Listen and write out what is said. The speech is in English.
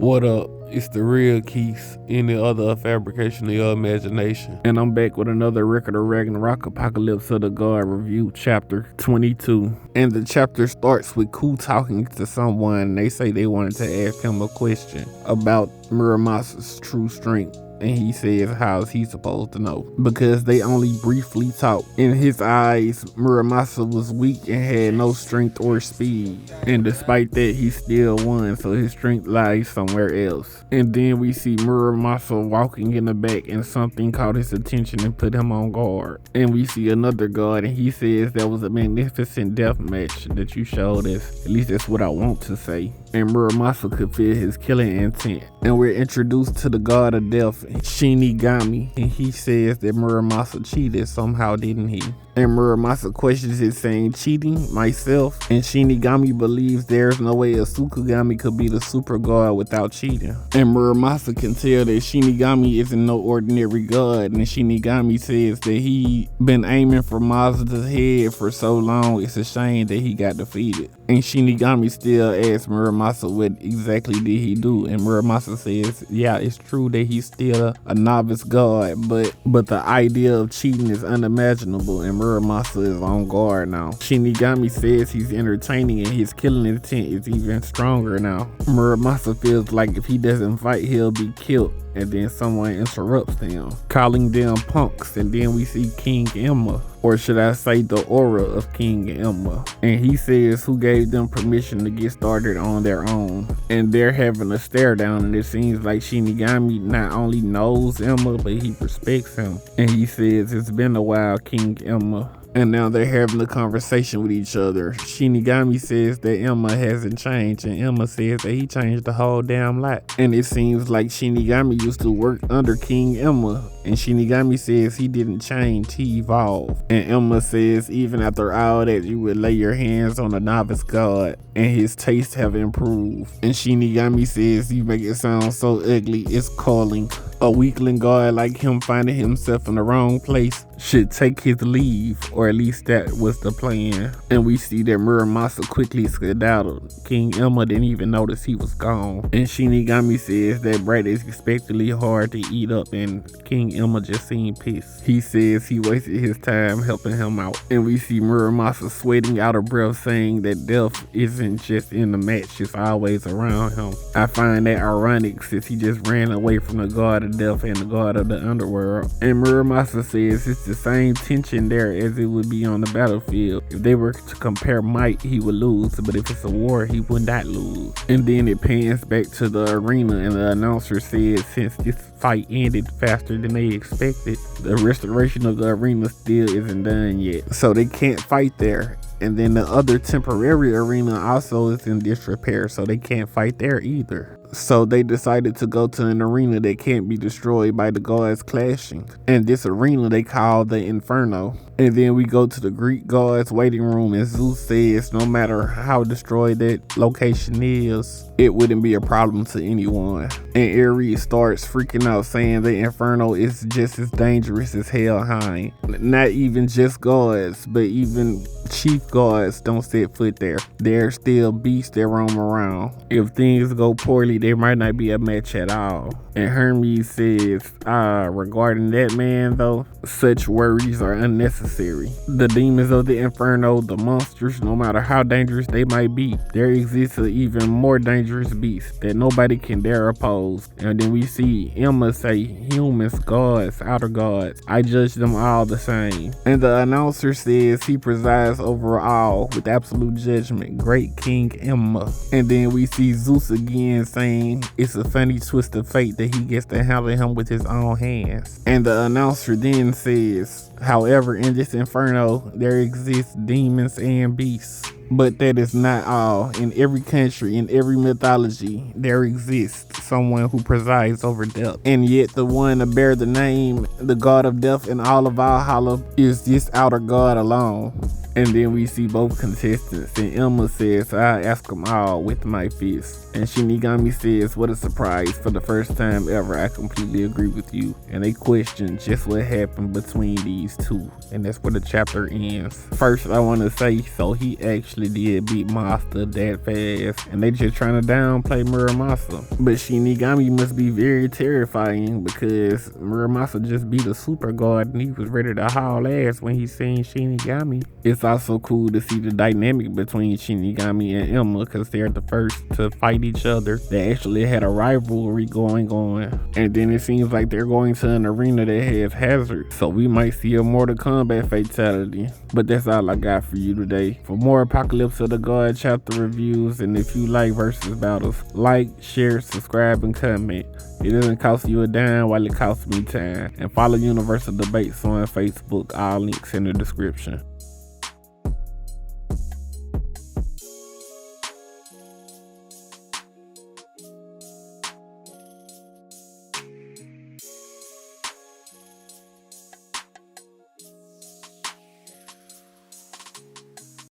What up? It's the real Keith, any other fabrication of your imagination. And I'm back with another Record of Ragnarok Apocalypse of the God review, chapter 22. And the chapter starts with Ku talking to someone. They say they wanted to ask him a question about Muramasa's true strength. And he says, how is he supposed to know? Because they only briefly talked. In his eyes, Muramasa was weak and had no strength or speed. And despite that, he still won, so his strength lies somewhere else. And then we see Muramasa walking in the back, and something caught his attention and put him on guard. And we see another guard, and he says that was a magnificent death match that you showed us. At least that's what I want to say. And Muramasa could feel his killing intent. And we're introduced to the god of death, Shinigami, and he says that Muramasa cheated somehow, didn't he? And Muramasa questions it, saying, cheating? Myself? And Shinigami believes there's no way a Tsukugami could be the super god without cheating. And Muramasa can tell that Shinigami isn't no ordinary god, and Shinigami says that he been aiming for Mazda's head for so long, it's a shame that he got defeated. And Shinigami still asks Muramasa what exactly did he do, and Muramasa says, yeah, it's true that he's still a novice god, but the idea of cheating is unimaginable, and Muramasa is on guard now. Shinigami says he's entertaining and his killing intent is even stronger now. Muramasa feels like if he doesn't fight, he'll be killed. And then someone interrupts them, calling them punks. And then we see King Emma, or should I say the aura of King Emma. And he says who gave them permission to get started on their own. And they're having a stare down, and it seems like Shinigami not only knows Emma, but he respects him. And he says, it's been a while, King Emma. And now they're having a conversation with each other. Shinigami says that Emma hasn't changed, and Emma says that he changed a whole damn lot. And it seems like Shinigami used to work under King Emma, and Shinigami says he didn't change, he evolved. And Emma says even after all that, you would lay your hands on a novice god, and his tastes have improved. And Shinigami says, you make it sound so ugly, it's calling. A weakling god like him finding himself in the wrong place should take his leave, or at least that was the plan. And we see that Muramasa quickly skedaddled. King Emma didn't even notice he was gone. And Shinigami says that bread is expectedly hard to eat up, and King Emma just seemed pissed. He says he wasted his time helping him out. And we see Muramasa sweating out of breath, saying that death isn't just in the match, it's always around him. I find that ironic since he just ran away from the god of death and the god of the underworld. And Muramasa says it's the same tension there as it would be on the battlefield. If they were to compare might, he would lose, but if it's a war, he would not lose. And then it pans back to the arena, and the announcer said since this fight ended faster than they expected, the restoration of the arena still isn't done yet, so they can't fight there. And then the other temporary arena also is in disrepair, so they can't fight there either. So they decided to go to an arena that can't be destroyed by the gods clashing. And this arena they call the Inferno. And then we go to the Greek gods waiting room, and Zeus says no matter how destroyed that location is, it wouldn't be a problem to anyone. And Ares starts freaking out, saying the Inferno is just as dangerous as Helheim. Not even just gods, but even chief gods don't set foot there. There are still beasts that roam around. If things go poorly, there might not be a match at all. And Hermes says, regarding that man though, such worries are unnecessary. The demons of the Inferno, the monsters, no matter how dangerous they might be, there exists an even more dangerous beast that nobody can dare oppose. And then we see Emma say, humans, gods, outer gods, I judge them all the same. And the announcer says he presides over all with absolute judgment, great King Emma. And then we see Zeus again saying it's a funny twist of fate that he gets to handle him with his own hands. And the announcer then says, however, in this Inferno, there exists demons and beasts. But that is not all. In every country, in every mythology, there exists someone who presides over death. And yet the one to bear the name, the god of death in all of Valhalla, is this outer god alone. And then we see both contestants, and Emma says, I ask them all with my fist. And Shinigami says, what a surprise, for the first time ever, I completely agree with you. And they question just what happened between these two. And that's where the chapter ends. First, I want to say, so he actually did beat Master that fast. And they just trying to downplay Muramasa. But Shinigami must be very terrifying because Muramasa just beat a super guard and he was ready to haul ass when he seen Shinigami. It's also cool to see the dynamic between Shinigami and Emma because they're the first to fight each other. They actually had a rivalry going on. And then it seems like they're going to an arena that has hazards. So we might see a Mortal Kombat fatality. But that's all I got for you today. For more Apocalypse of the God chapter reviews, and if you like versus battles, like, share, subscribe, and comment. It doesn't cost you a dime while it costs me time. And follow Universal Debates on Facebook. All links in the description.